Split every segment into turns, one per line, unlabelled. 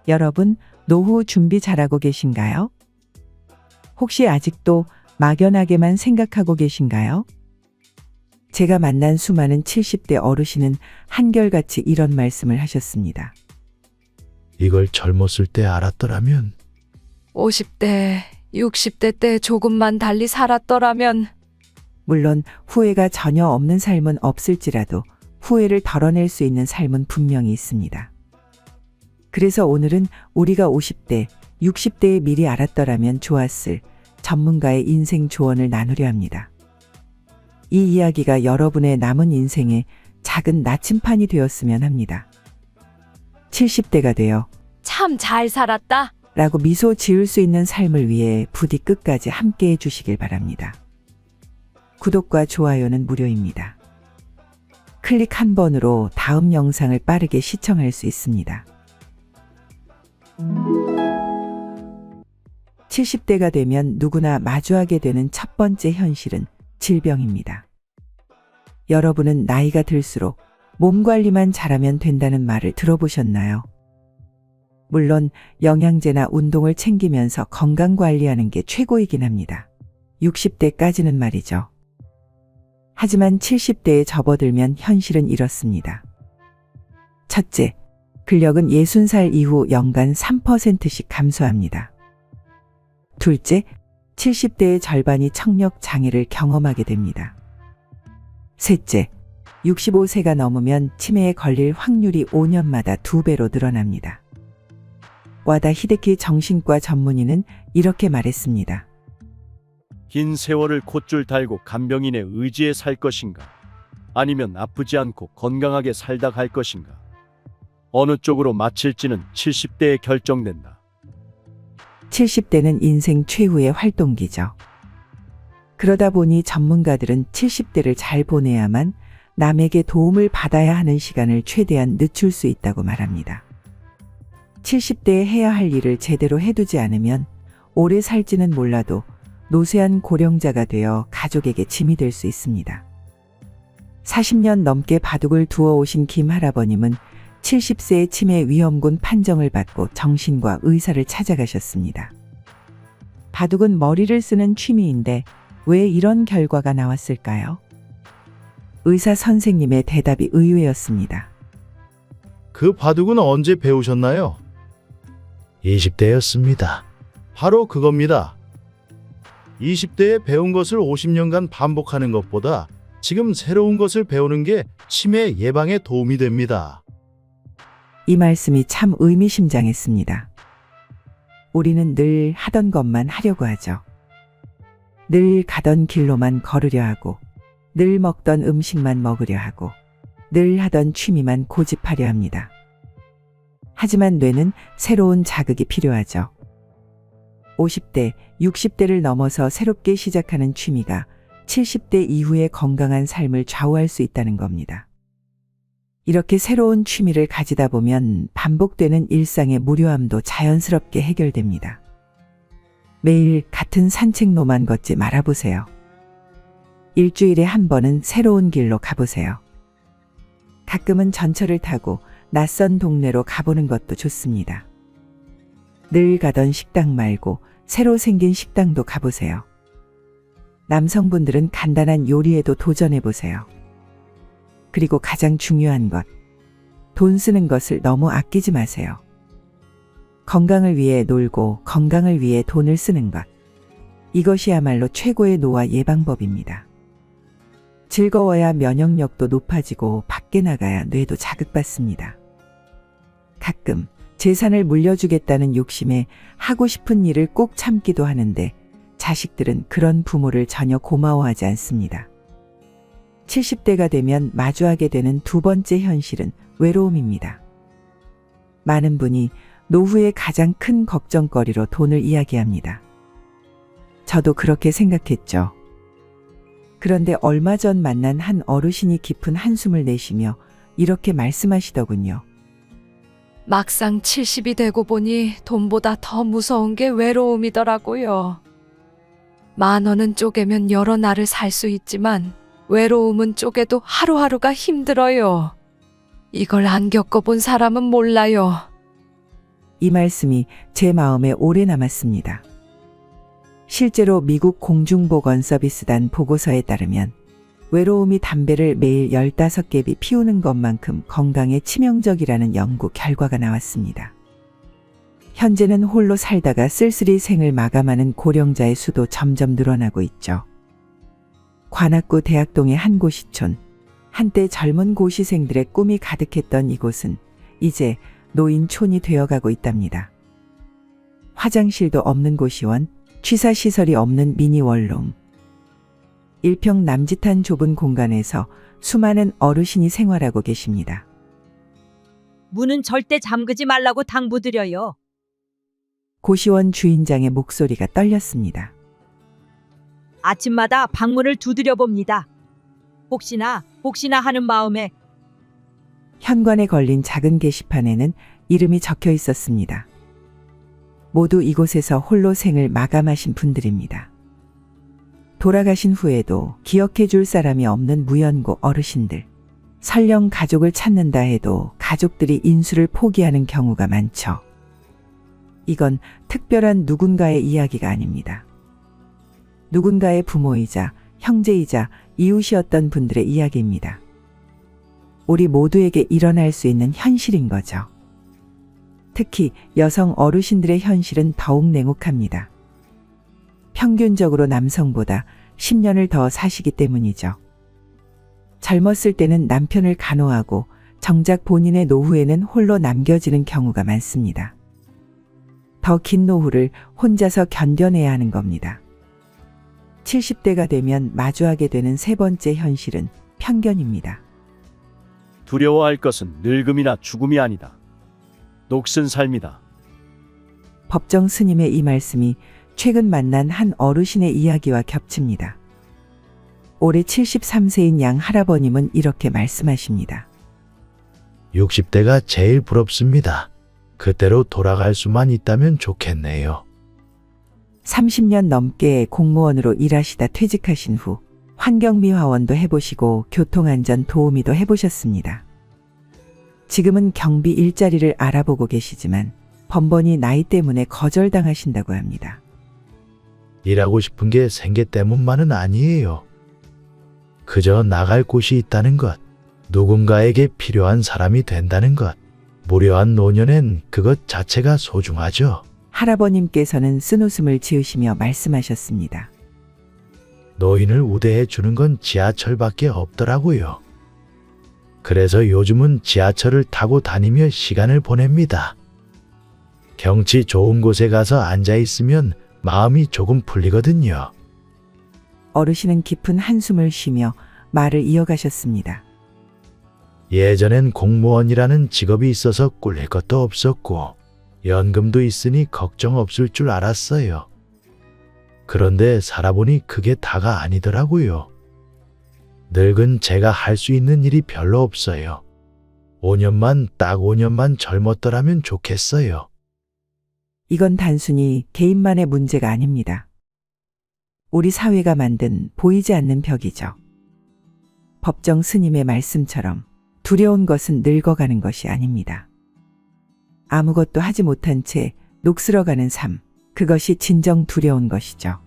여러분, 노후 준비 잘하고 계신가요? 혹시 아직도 막연하게만 생각하고 계신가요? 제가 만난 수많은 70대 어르신은 한결같이 이런 말씀을 하셨습니다.
이걸 젊었을 때 알았더라면
50대, 60대 때 조금만 달리 살았더라면.
물론 후회가 전혀 없는 삶은 없을지라도 후회를 덜어낼 수 있는 삶은 분명히 있습니다. 그래서 오늘은 우리가 50대, 60대에 미리 알았더라면 좋았을 전문가의 인생 조언을 나누려 합니다. 이 이야기가 여러분의 남은 인생에 작은 나침판이 되었으면 합니다. 70대가 되어
참 잘 살았다.
라고 미소 지을 수 있는 삶을 위해 부디 끝까지 함께 해주시길 바랍니다. 구독과 좋아요는 무료입니다. 클릭 한 번으로 다음 영상을 빠르게 시청할 수 있습니다. 70대가 되면 누구나 마주하게 되는 첫 번째 현실은 질병입니다. 여러분은 나이가 들수록 몸 관리만 잘하면 된다는 말을 들어보셨나요? 물론 영양제나 운동을 챙기면서 건강 관리하는 게 최고이긴 합니다. 60대까지는 말이죠. 하지만 70대에 접어들면 현실은 이렇습니다. 첫째, 근력은 60살 이후 연간 3%씩 감소합니다. 둘째, 70대의 절반이 청력 장애를 경험하게 됩니다. 셋째, 65세가 넘으면 치매에 걸릴 확률이 5년마다 2배로 늘어납니다. 와다 히데키 정신과 전문의는 이렇게 말했습니다.
긴 세월을 콧줄 달고 간병인의 의지에 살 것인가? 아니면 아프지 않고 건강하게 살다 갈 것인가? 어느 쪽으로 마칠지는 70대에 결정된다.
70대는 인생 최후의 활동기죠. 그러다 보니 전문가들은 70대를 잘 보내야만 남에게 도움을 받아야 하는 시간을 최대한 늦출 수 있다고 말합니다. 70대에 해야 할 일을 제대로 해두지 않으면 오래 살지는 몰라도 노쇠한 고령자가 되어 가족에게 짐이 될 수 있습니다. 40년 넘게 바둑을 두어 오신 김 할아버님은 70세의 치매 위험군 판정을 받고 정신과 의사를 찾아가셨습니다. 바둑은 머리를 쓰는 취미인데 왜 이런 결과가 나왔을까요? 의사 선생님의 대답이 의외였습니다.
그 바둑은 언제 배우셨나요? 20대였습니다. 바로 그겁니다. 20대에 배운 것을 50년간 반복하는 것보다 지금 새로운 것을 배우는 게 치매 예방에 도움이 됩니다.
이 말씀이 참 의미심장했습니다. 우리는 늘 하던 것만 하려고 하죠. 늘 가던 길로만 걸으려 하고, 늘 먹던 음식만 먹으려 하고, 늘 하던 취미만 고집하려 합니다. 하지만 뇌는 새로운 자극이 필요하죠. 50대, 60대를 넘어서 새롭게 시작하는 취미가 70대 이후의 건강한 삶을 좌우할 수 있다는 겁니다. 이렇게 새로운 취미를 가지다 보면 반복되는 일상의 무료함도 자연스럽게 해결됩니다. 매일 같은 산책로만 걷지 말아보세요. 일주일에 한 번은 새로운 길로 가보세요. 가끔은 전철을 타고 낯선 동네로 가보는 것도 좋습니다. 늘 가던 식당 말고 새로 생긴 식당도 가보세요. 남성분들은 간단한 요리에도 도전해보세요. 그리고 가장 중요한 것, 돈 쓰는 것을 너무 아끼지 마세요. 건강을 위해 놀고 건강을 위해 돈을 쓰는 것. 이것이야말로 최고의 노화 예방법입니다. 즐거워야 면역력도 높아지고 밖에 나가야 뇌도 자극받습니다. 가끔 재산을 물려주겠다는 욕심에 하고 싶은 일을 꼭 참기도 하는데 자식들은 그런 부모를 전혀 고마워하지 않습니다. 70대가 되면 마주하게 되는 두 번째 현실은 외로움입니다. 많은 분이 노후의 가장 큰 걱정거리로 돈을 이야기합니다. 저도 그렇게 생각했죠. 그런데 얼마 전 만난 한 어르신이 깊은 한숨을 내쉬며 이렇게 말씀하시더군요.
막상 70이 되고 보니 돈보다 더 무서운 게 외로움이더라고요. 10,000원은 쪼개면 여러 날을 살 수 있지만 외로움은 쪼개도 하루하루가 힘들어요. 이걸 안 겪어본 사람은 몰라요.
이 말씀이 제 마음에 오래 남았습니다. 실제로 미국 공중보건서비스단 보고서에 따르면 외로움이 담배를 매일 15개비 피우는 것만큼 건강에 치명적이라는 연구 결과가 나왔습니다. 현재는 홀로 살다가 쓸쓸히 생을 마감하는 고령자의 수도 점점 늘어나고 있죠. 관악구 대학동의 한 고시촌, 한때 젊은 고시생들의 꿈이 가득했던 이곳은 이제 노인촌이 되어가고 있답니다. 화장실도 없는 고시원, 취사시설이 없는 미니 원룸. 일평 남짓한 좁은 공간에서 수많은 어르신이 생활하고 계십니다.
문은 절대 잠그지 말라고 당부드려요.
고시원 주인장의 목소리가 떨렸습니다.
아침마다 방문을 두드려 봅니다. 혹시나 하는 마음에.
현관에 걸린 작은 게시판에는 이름이 적혀 있었습니다. 모두 이곳에서 홀로 생을 마감하신 분들입니다. 돌아가신 후에도 기억해 줄 사람이 없는 무연고 어르신들. 설령 가족을 찾는다 해도 가족들이 인수를 포기하는 경우가 많죠. 이건 특별한 누군가의 이야기가 아닙니다. 누군가의 부모이자 형제이자 이웃이었던 분들의 이야기입니다. 우리 모두에게 일어날 수 있는 현실인 거죠. 특히 여성 어르신들의 현실은 더욱 냉혹합니다. 평균적으로 남성보다 10년을 더 사시기 때문이죠. 젊었을 때는 남편을 간호하고 정작 본인의 노후에는 홀로 남겨지는 경우가 많습니다. 더 긴 노후를 혼자서 견뎌내야 하는 겁니다. 70대가 되면 마주하게 되는 세 번째 현실은 편견입니다.
두려워할 것은 늙음이나 죽음이 아니다. 녹슨 삶이다.
법정 스님의 이 말씀이 최근 만난 한 어르신의 이야기와 겹칩니다. 올해 73세인 양 할아버님은 이렇게 말씀하십니다.
60대가 제일 부럽습니다. 그때로 돌아갈 수만 있다면 좋겠네요.
30년 넘게 공무원으로 일하시다 퇴직하신 후 환경미화원도 해보시고 교통안전 도우미도 해보셨습니다. 지금은 경비 일자리를 알아보고 계시지만 번번이 나이 때문에 거절당하신다고 합니다.
일하고 싶은 게 생계 때문만은 아니에요. 그저 나갈 곳이 있다는 것, 누군가에게 필요한 사람이 된다는 것, 무료한 노년엔 그것 자체가 소중하죠.
할아버님께서는 쓴웃음을 지으시며 말씀하셨습니다.
노인을 우대해 주는 건 지하철밖에 없더라고요. 그래서 요즘은 지하철을 타고 다니며 시간을 보냅니다. 경치 좋은 곳에 가서 앉아 있으면 마음이 조금 풀리거든요.
어르신은 깊은 한숨을 쉬며 말을 이어가셨습니다.
예전엔 공무원이라는 직업이 있어서 꿀릴 것도 없었고 연금도 있으니 걱정 없을 줄 알았어요. 그런데 살아보니 그게 다가 아니더라고요. 늙은 제가 할 수 있는 일이 별로 없어요. 5년만, 딱 5년만 젊었더라면 좋겠어요.
이건 단순히 개인만의 문제가 아닙니다. 우리 사회가 만든 보이지 않는 벽이죠. 법정 스님의 말씀처럼 두려운 것은 늙어가는 것이 아닙니다. 아무것도 하지 못한 채 녹슬어가는 삶, 그것이 진정 두려운 것이죠.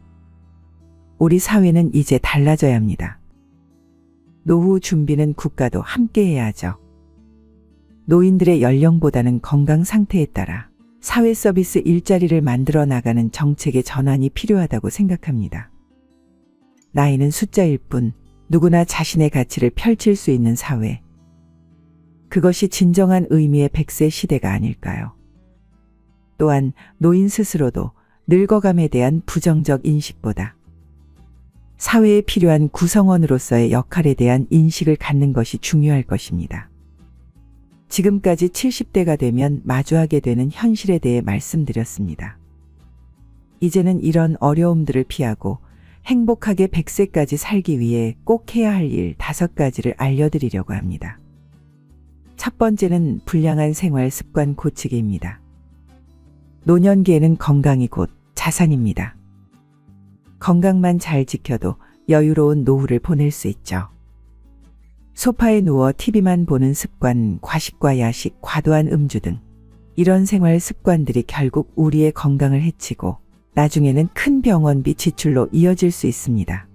우리 사회는 이제 달라져야 합니다. 노후 준비는 국가도 함께 해야 하죠. 노인들의 연령보다는 건강 상태에 따라 사회 서비스 일자리를 만들어 나가는 정책의 전환이 필요하다고 생각합니다. 나이는 숫자일 뿐 누구나 자신의 가치를 펼칠 수 있는 사회. 그것이 진정한 의미의 100세 시대가 아닐까요? 또한 노인 스스로도 늙어감에 대한 부정적 인식보다 사회에 필요한 구성원으로서의 역할에 대한 인식을 갖는 것이 중요할 것입니다. 지금까지 70대가 되면 마주하게 되는 현실에 대해 말씀드렸습니다. 이제는 이런 어려움들을 피하고 행복하게 100세까지 살기 위해 꼭 해야 할 일 5가지를 알려드리려고 합니다. 첫 번째는 불량한 생활 습관 고치기입니다. 노년기에는 건강이 곧 자산입니다. 건강만 잘 지켜도 여유로운 노후를 보낼 수 있죠. 소파에 누워 TV만 보는 습관, 과식과 야식, 과도한 음주 등 이런 생활 습관들이 결국 우리의 건강을 해치고 나중에는 큰 병원비 지출로 이어질 수 있습니다.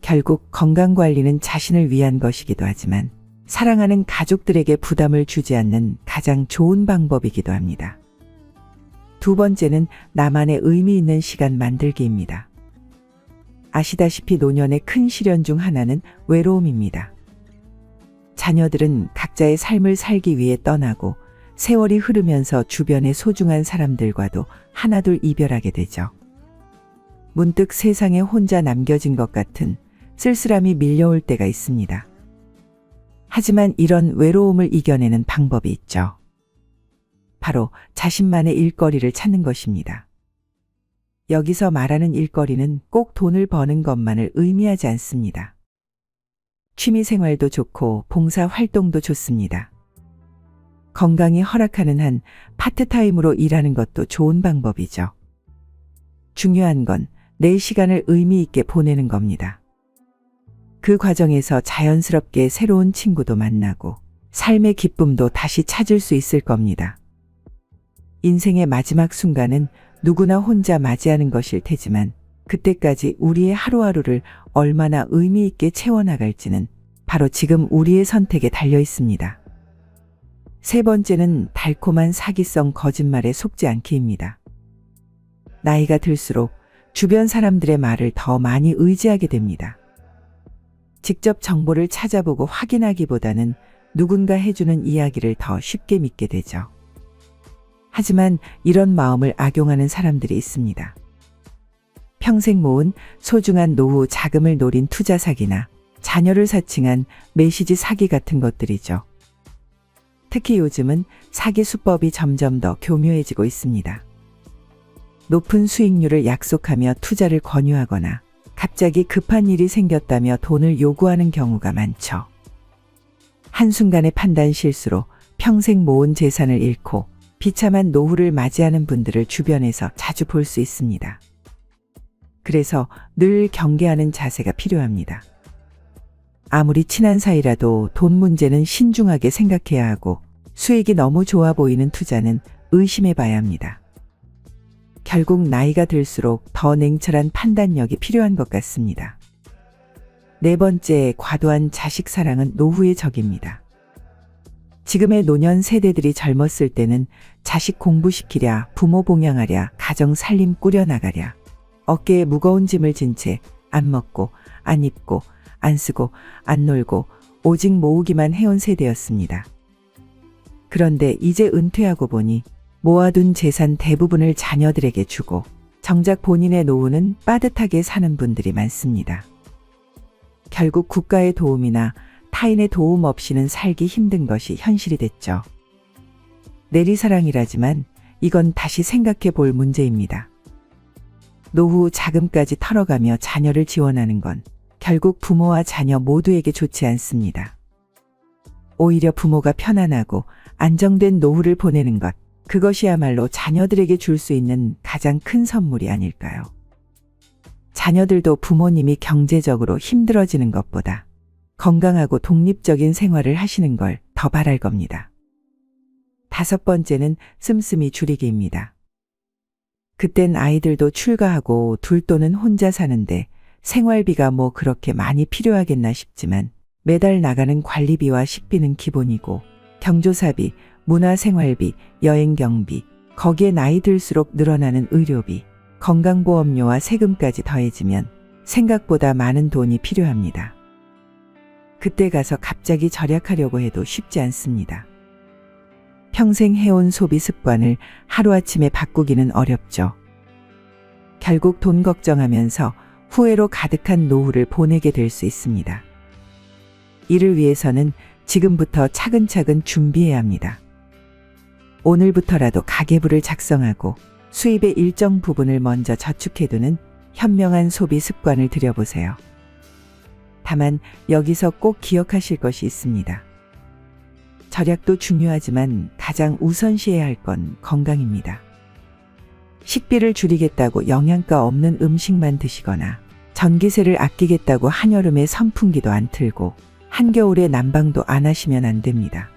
결국 건강관리는 자신을 위한 것이기도 하지만 사랑하는 가족들에게 부담을 주지 않는 가장 좋은 방법이기도 합니다. 두 번째는 나만의 의미 있는 시간 만들기입니다. 아시다시피 노년의 큰 시련 중 하나는 외로움입니다. 자녀들은 각자의 삶을 살기 위해 떠나고 세월이 흐르면서 주변의 소중한 사람들과도 하나둘 이별하게 되죠. 문득 세상에 혼자 남겨진 것 같은 쓸쓸함이 밀려올 때가 있습니다. 하지만 이런 외로움을 이겨내는 방법이 있죠. 바로 자신만의 일거리를 찾는 것입니다. 여기서 말하는 일거리는 꼭 돈을 버는 것만을 의미하지 않습니다. 취미생활도 좋고 봉사활동도 좋습니다. 건강이 허락하는 한 파트타임으로 일하는 것도 좋은 방법이죠. 중요한 건 내 시간을 의미 있게 보내는 겁니다. 그 과정에서 자연스럽게 새로운 친구도 만나고 삶의 기쁨도 다시 찾을 수 있을 겁니다. 인생의 마지막 순간은 누구나 혼자 맞이하는 것일 테지만 그때까지 우리의 하루하루를 얼마나 의미 있게 채워나갈지는 바로 지금 우리의 선택에 달려 있습니다. 세 번째는 달콤한 사기성 거짓말에 속지 않기입니다. 나이가 들수록 주변 사람들의 말을 더 많이 의지하게 됩니다. 직접 정보를 찾아보고 확인하기보다는 누군가 해주는 이야기를 더 쉽게 믿게 되죠. 하지만 이런 마음을 악용하는 사람들이 있습니다. 평생 모은 소중한 노후 자금을 노린 투자 사기나 자녀를 사칭한 메시지 사기 같은 것들이죠. 특히 요즘은 사기 수법이 점점 더 교묘해지고 있습니다. 높은 수익률을 약속하며 투자를 권유하거나 갑자기 급한 일이 생겼다며 돈을 요구하는 경우가 많죠. 한순간의 판단 실수로 평생 모은 재산을 잃고 비참한 노후를 맞이하는 분들을 주변에서 자주 볼 수 있습니다. 그래서 늘 경계하는 자세가 필요합니다. 아무리 친한 사이라도 돈 문제는 신중하게 생각해야 하고 수익이 너무 좋아 보이는 투자는 의심해 봐야 합니다. 결국 나이가 들수록 더 냉철한 판단력이 필요한 것 같습니다. 네 번째, 과도한 자식 사랑은 노후의 적입니다. 지금의 노년 세대들이 젊었을 때는 자식 공부시키랴, 부모 봉양하랴, 가정 살림 꾸려나가랴, 어깨에 무거운 짐을 진 채 안 먹고, 안 입고, 안 쓰고, 안 놀고, 오직 모으기만 해온 세대였습니다. 그런데 이제 은퇴하고 보니 모아둔 재산 대부분을 자녀들에게 주고 정작 본인의 노후는 빠듯하게 사는 분들이 많습니다. 결국 국가의 도움이나 타인의 도움 없이는 살기 힘든 것이 현실이 됐죠. 내리사랑이라지만 이건 다시 생각해 볼 문제입니다. 노후 자금까지 털어가며 자녀를 지원하는 건 결국 부모와 자녀 모두에게 좋지 않습니다. 오히려 부모가 편안하고 안정된 노후를 보내는 것, 그것이야말로 자녀들에게 줄 수 있는 가장 큰 선물이 아닐까요? 자녀들도 부모님이 경제적으로 힘들어지는 것보다 건강하고 독립적인 생활을 하시는 걸 더 바랄 겁니다. 다섯 번째는 씀씀이 줄이기입니다. 그땐 아이들도 출가하고 둘 또는 혼자 사는데 생활비가 뭐 그렇게 많이 필요하겠나 싶지만 매달 나가는 관리비와 식비는 기본이고 경조사비, 문화생활비, 여행경비, 거기에 나이 들수록 늘어나는 의료비, 건강보험료와 세금까지 더해지면 생각보다 많은 돈이 필요합니다. 그때 가서 갑자기 절약하려고 해도 쉽지 않습니다. 평생 해온 소비 습관을 하루아침에 바꾸기는 어렵죠. 결국 돈 걱정하면서 후회로 가득한 노후를 보내게 될 수 있습니다. 이를 위해서는 지금부터 차근차근 준비해야 합니다. 오늘부터라도 가계부를 작성하고 수입의 일정 부분을 먼저 저축해두는 현명한 소비 습관을 들여보세요. 다만 여기서 꼭 기억하실 것이 있습니다. 절약도 중요하지만 가장 우선시해야 할 건 건강입니다. 식비를 줄이겠다고 영양가 없는 음식만 드시거나 전기세를 아끼겠다고 한여름에 선풍기도 안 틀고 한겨울에 난방도 안 하시면 안 됩니다.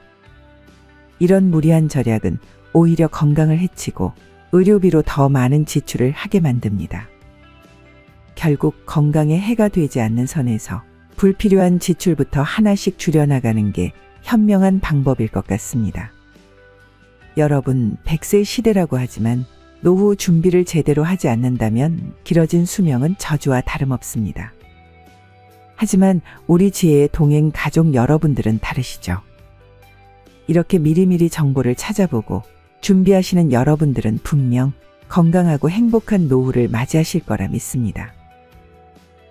이런 무리한 절약은 오히려 건강을 해치고 의료비로 더 많은 지출을 하게 만듭니다. 결국 건강에 해가 되지 않는 선에서 불필요한 지출부터 하나씩 줄여나가는 게 현명한 방법일 것 같습니다. 여러분, 100세 시대라고 하지만 노후 준비를 제대로 하지 않는다면 길어진 수명은 저주와 다름없습니다. 하지만 우리 지혜의 동행 가족 여러분들은 다르시죠. 이렇게 미리미리 정보를 찾아보고 준비하시는 여러분들은 분명 건강하고 행복한 노후를 맞이하실 거라 믿습니다.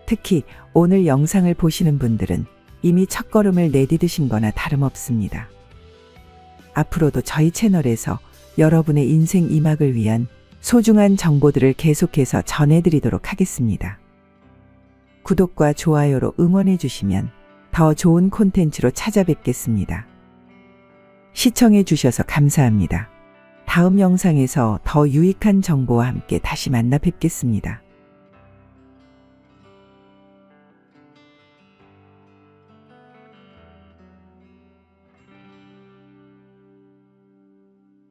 특히 오늘 영상을 보시는 분들은 이미 첫걸음을 내디디신 거나 다름없습니다. 앞으로도 저희 채널에서 여러분의 인생 이막을 위한 소중한 정보들을 계속해서 전해드리도록 하겠습니다. 구독과 좋아요로 응원해 주시면 더 좋은 콘텐츠로 찾아뵙겠습니다. 시청해 주셔서 감사합니다. 다음 영상에서 더 유익한 정보와 함께 다시 만나 뵙겠습니다.